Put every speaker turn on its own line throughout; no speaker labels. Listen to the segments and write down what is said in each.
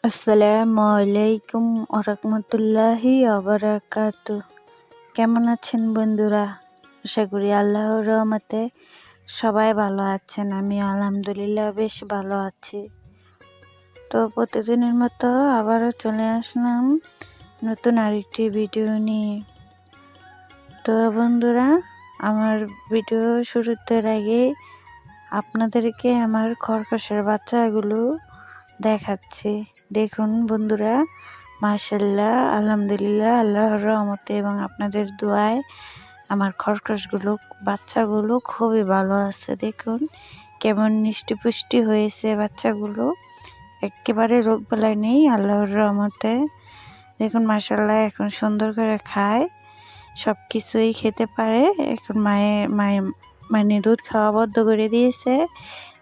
আসসালামু আলাইকুম ওরহমতুল্লাহি ওবারাকাতু। কেমন আছেন বন্ধুরা? আশা করি আল্লাহর রহমতে সবাই ভালো আছেন। আমি আলহামদুলিল্লাহ বেশ ভালো আছি। তো প্রতিদিনের মতো আবারও চলে আসলাম নতুন আরেকটি ভিডিও নিয়ে। তো বন্ধুরা, আমার ভিডিও শুরুতে আগে আপনাদেরকে আমার খরগোশের বাচ্চাগুলো দেখাচ্ছি। দেখুন বন্ধুরা, মাশাআল্লাহ, আলহামদুলিল্লাহ, আল্লাহর রহমতে এবং আপনাদের দোয়ায় আমার খরগোশগুলো বাচ্চাগুলো খুবই ভালো আছে। দেখুন কেমন মিষ্টি পুষ্টি হয়েছে বাচ্চাগুলো, একেবারে রোগ বেলায় নেই আল্লাহর রহমতে। দেখুন মাশাআল্লাহ, এখন সুন্দর করে খায়, সব কিছুই খেতে পারে। এখন মানে দুধ খাওয়া বন্ধ করে দিয়েছে।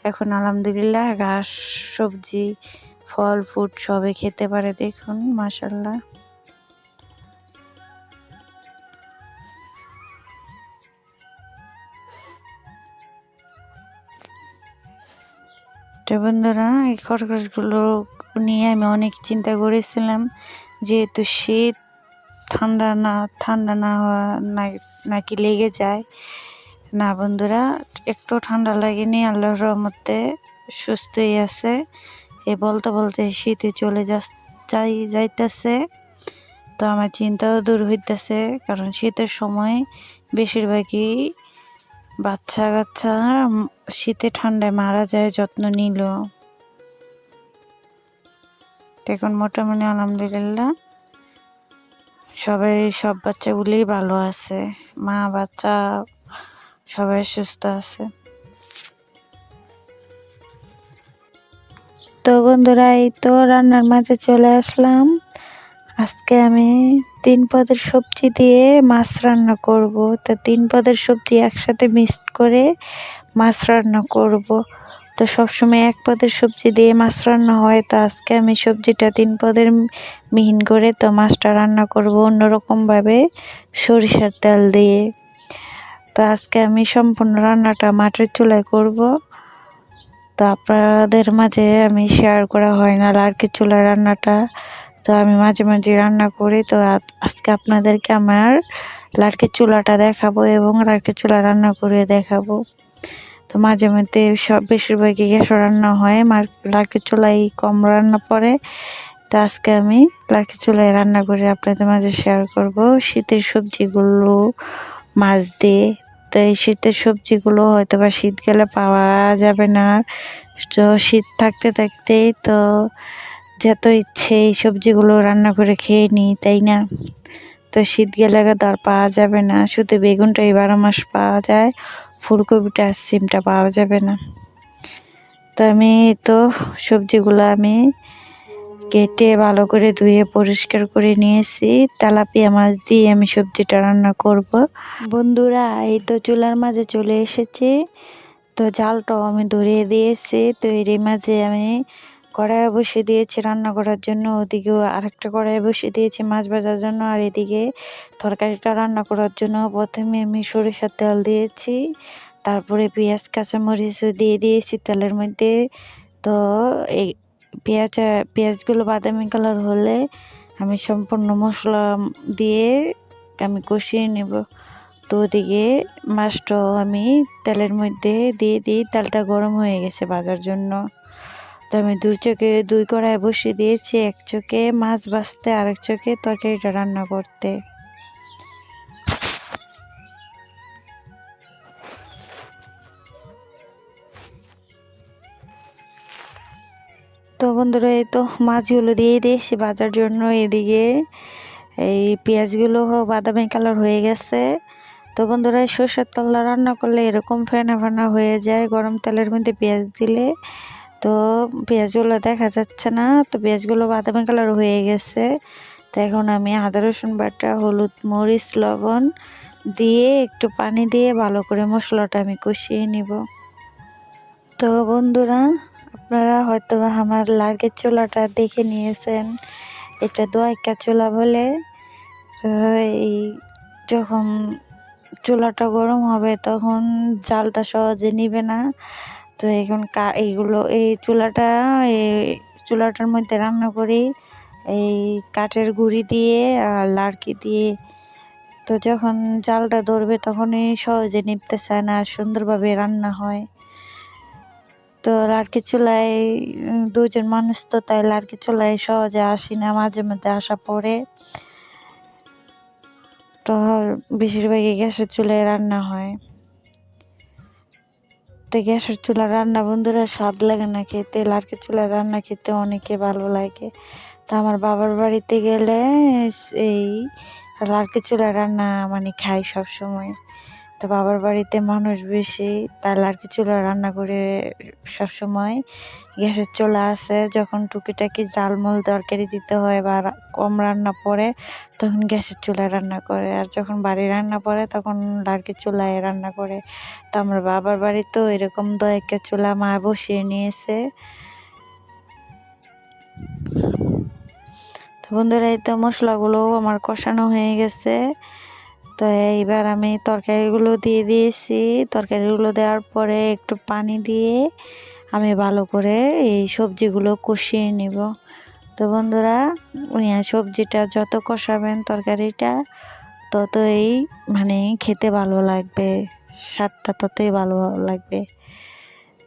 এখন আলহামদুলিল্লাহ ঘাস, সবজি, ফল ফ্রুট সবই খেতে পারে। দেখুন মাশাআল্লাহ। তো বন্ধুরা, এই খরগোশগুলো নিয়ে আমি অনেক চিন্তা করেছিলাম, যেহেতু শীত, ঠান্ডা না হওয়া নাকি লেগে যায়। না বন্ধুরা, একটু ঠান্ডা লাগেনি, আল্লাহর রহমতে সুস্থই আছে। বলতে বলতে শীতে চলে যাইতেছে। তো আমার চিন্তাও দূর হইতেছে, কারণ শীতের সময় বেশিরভাগই বাচ্চা কাচ্চা শীতে ঠান্ডায় মারা যায় যত্ন নিল। এখন মোটামুটি আলহামদুলিল্লাহ সব বাচ্চাগুলি ভালো আছে, মা বাচ্চা সবাই সুস্থ আছে। তো বন্ধুরা, এই তো রান্নার মাঝে চলে আসলাম। আজকে আমি 3 পদের সবজি দিয়ে মাছ রান্না করব। তো 3 পদের সবজি একসাথে মিক্সড করে মাছ রান্না করব। তো সবসময় 1 পদের সবজি দিয়ে মাছ রান্না হয়, তো আজকে আমি সবজিটা 3 পদের মিহিন করে তো মাছটা রান্না করব অন্যরকম ভাবে, সরিষার তেল দিয়ে। তো আজকে আমি সম্পূর্ণ রান্নাটা মাটির চুলায় করব। তো আপনাদের মাঝে আমি শেয়ার করা হয় না লার্কির চুলার রান্নাটা, তো আমি মাঝে মাঝে রান্না করি। তো আজকে আপনাদেরকে আমার লার্কির চুলাটা দেখাবো এবং লার্কির চুলা রান্না করে দেখাবো। তো মাঝে মধ্যে বেশিরভাগই গ্যাসে রান্না হয়, লার্কির চুলাই কম রান্না পড়ে। তো আজকে আমি লার্কির চুলায় রান্না করে আপনাদের মাঝে শেয়ার করব শীতের সবজিগুলো মাছ দিয়ে। তো এই শীতের সবজিগুলো হয়তো বা শীত গেলে পাওয়া যাবে না। তো শীত থাকতে থাকতেই তো যত ইচ্ছে এই সবজিগুলো রান্না করে খেয়ে নিই, তাই না? তো শীত গেলে তো আর পাওয়া যাবে না, শুধু বেগুনটাই 12 মাস পাওয়া যায়, ফুলকপিটা আর সিমটা পাওয়া যাবে না। তো আমি তো সবজিগুলো আমি কেটে ভালো করে ধুয়ে পরিষ্কার করে নিয়েছি। তেলাপিয়া মাছ দিয়ে আমি সবজিটা রান্না করব। বন্ধুরা, এই তো চুলার মাঝে চলে এসেছি। তো জালটাও আমি ধরিয়ে দিয়েছি। তো এর মাঝে আমি কড়াই বসিয়ে দিয়েছি রান্না করার জন্য, ওদিকেও আরেকটা কড়াই বসিয়ে দিয়েছি মাছ ভাজার জন্য, আর এদিকে তরকারিটা রান্না করার জন্য প্রথমে আমি সরিষার তেল দিয়েছি, তারপরে পেঁয়াজ কাঁচামরিচ দিয়ে দিয়েছি তেলের মধ্যে। তো এই পেঁয়াজগুলো বাদামি কালার হলে আমি সম্পূর্ণ মশলা দিয়ে আমি কষিয়ে নেব। তো ওদিকে মাছটাও আমি তেলের মধ্যে দিয়ে দিই, তেলটা গরম হয়ে গেছে ভাজার জন্য। তো আমি দুই কড়াই বসিয়ে দিয়েছি, এক চোখে মাছ ভাজতে, আরেক চোখে তরকারিটা রান্না করতে। তো বন্ধুরা, এই তো মাছগুলো দিয়ে দিয়েছি ভাজার জন্য। এদিকে এই পেঁয়াজগুলো বাদামি কালার হয়ে গেছে। তো বন্ধুরা, সরষের তেল রান্না করলে এরকম ফেনা ফেনা হয়ে যায় গরম তেলের মধ্যে পেঁয়াজ দিলে। তো পেঁয়াজগুলো দেখা যাচ্ছে না, তো পেঁয়াজগুলো বাদামি কালার হয়ে গেছে। তো এখন আমি আদা রসুন বাটা, হলুদ মরিচ লবণ দিয়ে একটু পানি দিয়ে ভালো করে মশলাটা আমি কষিয়ে নিব। তো বন্ধুরা, আপনারা হয়তো আমার লার্কির চুলাটা দেখে নিয়েছেন, এটা দোয়াইকা চুলা বলে। তো এই যখন চুলাটা গরম হবে তখন জালটা সহজে নিবে না। তো এখন এই চুলাটা চুলাটার মধ্যে রান্না করি এই কাঠের গুঁড়ি দিয়ে আর লাড়কি দিয়ে। তো যখন জালটা ধরবে তখনই সহজে নিভতে চায় না, সুন্দরভাবে রান্না হয়। তো লাড়কি চুলায় দুজন মানুষ, তো তাই লাড়কি চুলায় সহজে আসি না, মাঝে মধ্যে আসা পড়ে। তো বেশিরভাগই গ্যাসের চুলায় রান্না হয়। তো গ্যাসের চুলা রান্না বন্ধুরা স্বাদ লাগে না খেতে, লাড়কি চুলায় রান্না খেতে অনেকে ভালো লাগে। তো আমার বাবার বাড়িতে গেলে এই লাড়কি চুলায় রান্না মানে খাই সব সময়। তো বাবার বাড়িতে মানুষ বেশি, তাই লাড়কি চুলায় রান্না করে সবসময়। গ্যাসের চুলা আছে, যখন টুকিটাকি ঝালমুল তরকারি দিতে হয় বা কম রান্না পড়ে তখন গ্যাসের চুলায় রান্না করে, আর যখন বাড়ি রান্না পড়ে তখন লাড়কি চুলায় রান্না করে। তো আমার বাবার বাড়িতেও এরকম একটা চুলা মা বসিয়ে নিয়েছে। তো বন্ধুরা এই তো মশলাগুলো আমার কষানো হয়ে গেছে। তো এইবার আমি তরকারিগুলো দিয়ে দিয়েছি। তরকারিগুলো দেওয়ার পরে একটু পানি দিয়ে আমি ভালো করে এই সবজিগুলো কষিয়ে নিব। তো বন্ধুরা সবজিটা যত কষাবেন তরকারিটা ততই মানে খেতে ভালো লাগবে, স্বাদটা ততই ভালো লাগবে।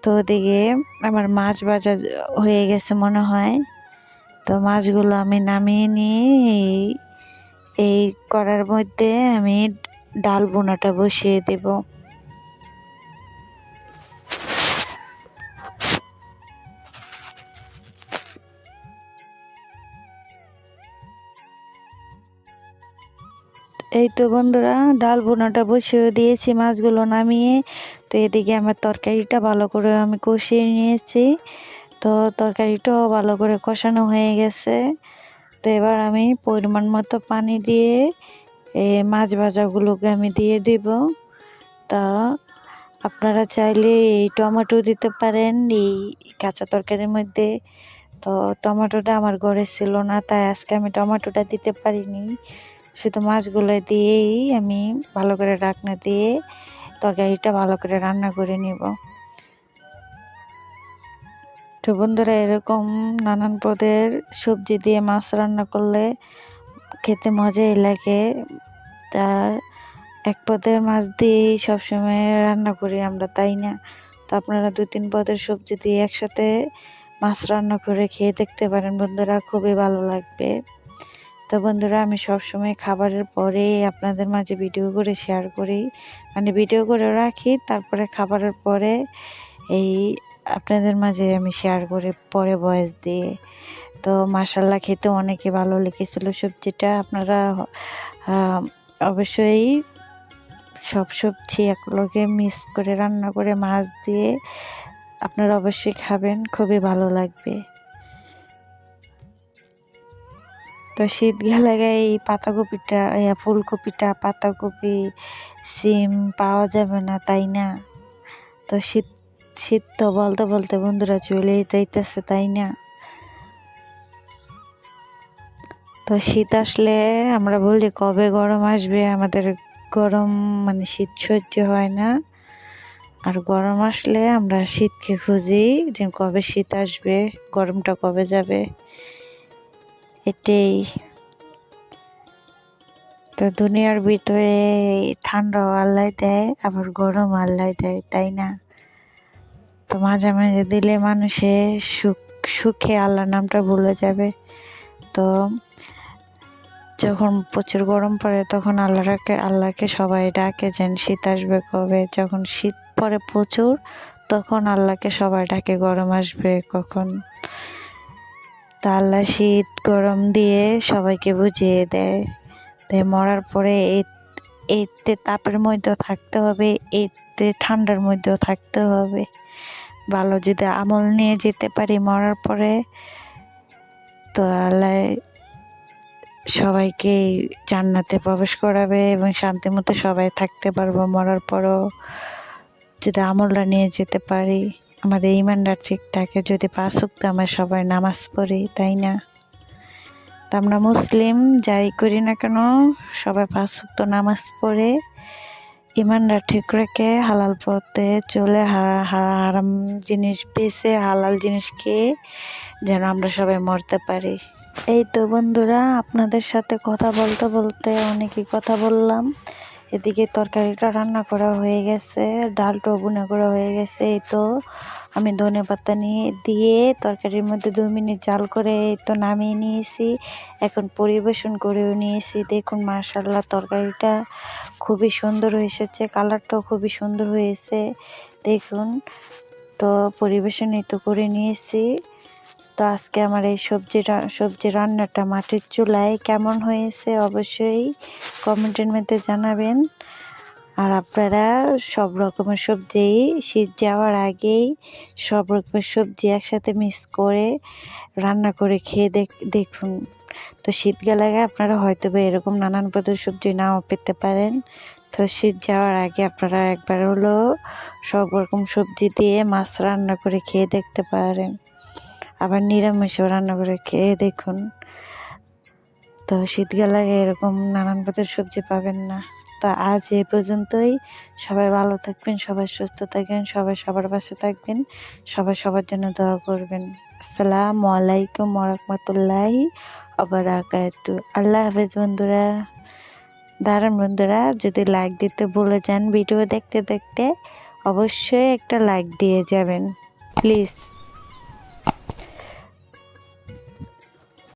তো ওদিকে আমার মাছ ভাজা হয়ে গেছে মনে হয়। তো মাছগুলো আমি নামিয়ে নিয়ে এই কড়ার মধ্যে আমি ডাল বোনাটা বসিয়ে দেব। এই তো বন্ধুরা ডাল বোনাটা বসিয়ে দিয়েছি মাছগুলো নামিয়ে। তো এদিকে আমার তরকারিটা ভালো করে আমি কষিয়ে নিয়েছি। তো তরকারিটাও ভালো করে কষানো হয়ে গেছে। তো এবার আমি পরিমাণ মতো পানি দিয়ে মাছ ভাজাগুলোকে আমি দিয়ে দিব। তা আপনারা চাইলে এই টমেটো দিতে পারেন এই কাঁচা তরকারির মধ্যে। তো টমেটোটা আমার ঘরে ছিল না, তাই আজকে আমি টমেটোটা দিতে পারিনি। শুধু মাছগুলো দিয়েই আমি ভালো করে ঢাকনা দিয়ে তরকারিটা ভালো করে রান্না করে নিব। তো বন্ধুরা এরকম নানান পদের সবজি দিয়ে মাছ রান্না করলে খেতে মজাই লাগে। তার এক পদের মাছ দিয়েই সবসময় রান্না করি আমরা, তাই না? তো আপনারা 2-3 পদের সবজি দিয়ে একসাথে মাছ রান্না করে খেয়ে দেখতে পারেন বন্ধুরা, খুবই ভালো লাগবে। তো বন্ধুরা আমি সবসময় খাবারের পরে আপনাদের মাঝে ভিডিও করে শেয়ার করি, মানে ভিডিও করে রাখি, তারপরে খাবারের পরে এই আপনাদের মাঝে আমি শেয়ার করি পরে ভয়েস দিয়ে। তো মাশাল্লাহ খেতে অনেকে ভালো লেগেছিল সবজিটা। আপনারা অবশ্যই সব সবজি একলগে মিক্স করে রান্না করে মাছ দিয়ে আপনারা অবশ্যই খাবেন, খুবই ভালো লাগবে। তো শীত গেলে এই পাতাকপিটা ফুলকপিটা পাতাকপি সিম পাওয়া যাবে না, তাই না? তো শীত শীত তো বলতে বলতে বন্ধুরা চলেই যাইতেছে, তাই না? তো শীত আসলে আমরা বলি কবে গরম আসবে, আমাদের গরম মানে শীত সহ্য হয় না। আর গরম আসলে আমরা শীতকে খুঁজি যে কবে শীত আসবে, গরমটা কবে যাবে, এটাই। তো দুনিয়ার ভিতরে ঠান্ডাও আল্লাহ দেয়, আবার গরম আল্লাহ দেয়, তাই না? তো মাঝে মাঝে দিলে মানুষের সুখে আল্লাহর নামটা ভুলে যাবে। তো যখন প্রচুর গরম পড়ে তখন আল্লাহকে সবাই ডাকে যেন শীত আসবে কবে। যখন শীত পড়ে প্রচুর তখন আল্লাহকে সবাই ডাকে গরম আসবে কখন। তা আল্লাহ শীত গরম দিয়ে সবাইকে বুঝিয়ে দেয়। তাই মরার পরে এতে তাপের মধ্যেও থাকতে হবে, এতে ঠান্ডার মধ্যেও থাকতে হবে। ভালো যদি আমল নিয়ে যেতে পারি মরার পরে, তো আল্লাহ সবাইকে জান্নাতে প্রবেশ করাবে এবং শান্তি মতো সবাই থাকতে পারবো মরার পরও, যদি আমলটা নিয়ে যেতে পারি। আমাদের ইমানটা ঠিক থাকে যদি 5 ওয়াক্ত আমরা সবাই নামাজ পড়ি, তাই না? তো আমরা মুসলিম যাই করি না কেন সবাই 5 ওয়াক্ত নামাজ পড়ে ইমানটা ঠিক রেখে হালাল পথে চলে হারাম জিনিস বেছে হালাল জিনিস খেয়ে যেন আমরা সবাই মরতে পারি। এই তো বন্ধুরা, আপনাদের সাথে কথা বলতে বলতে অনেকই কথা বললাম। এদিকে তরকারিটা রান্না করা হয়ে গেছে, ডালটাও ভুনা করা হয়ে গেছে। এই তো আমি ধনেপাতা দিয়ে তরকারির মধ্যে 2 মিনিট জাল করে এই তো নামিয়ে নিয়েছি। এখন পরিবেশন করেও নিয়েছি। দেখুন মাশাআল্লাহ, তরকারিটা খুবই সুন্দর হয়েছে, কালারটাও খুবই সুন্দর হয়েছে। দেখুন, তো পরিবেশনই তো করে নিয়েছি। তো আজকে আমার এই সবজি রান্নাটা মাটির চুলায় কেমন হয়েছে অবশ্যই কমেন্টের মধ্যে জানাবেন। আর আপনারা সব রকমের সবজি শীত যাওয়ার আগেই সব রকমের সবজি একসাথে মিক্স করে রান্না করে খেয়ে দেখুন। তো শীতকালে আপনারা হয়তো বা এরকম নানান পদের সবজি নাও পেতে পারেন। তো শীত যাওয়ার আগে আপনারা একবার হলো সব রকম সবজি দিয়ে মাছ রান্না করে খেয়ে দেখতে পারেন। আবার নিরামিষও রান্না করে খেয়ে দেখুন। তো শীতকালে এরকম নানান পদের সবজি পাবেন না। তো আজ এই পর্যন্তই। সবাই ভালো থাকবেন, সবাই সুস্থ থাকবেন, সবাই সবার পাশে থাকবেন, সবাই সবার জন্য দোয়া করবেন। আসসালামু আলাইকুম ওয়া রাহমাতুল্লাহি ওয়া বারাকাতু। আল্লাহ হাফেজ বন্ধুরা। দাঁড়ান বন্ধুরা, যদি লাইক দিতে ভুলে যান ভিডিও দেখতে দেখতে, অবশ্যই একটা লাইক দিয়ে যাবেন প্লিজ।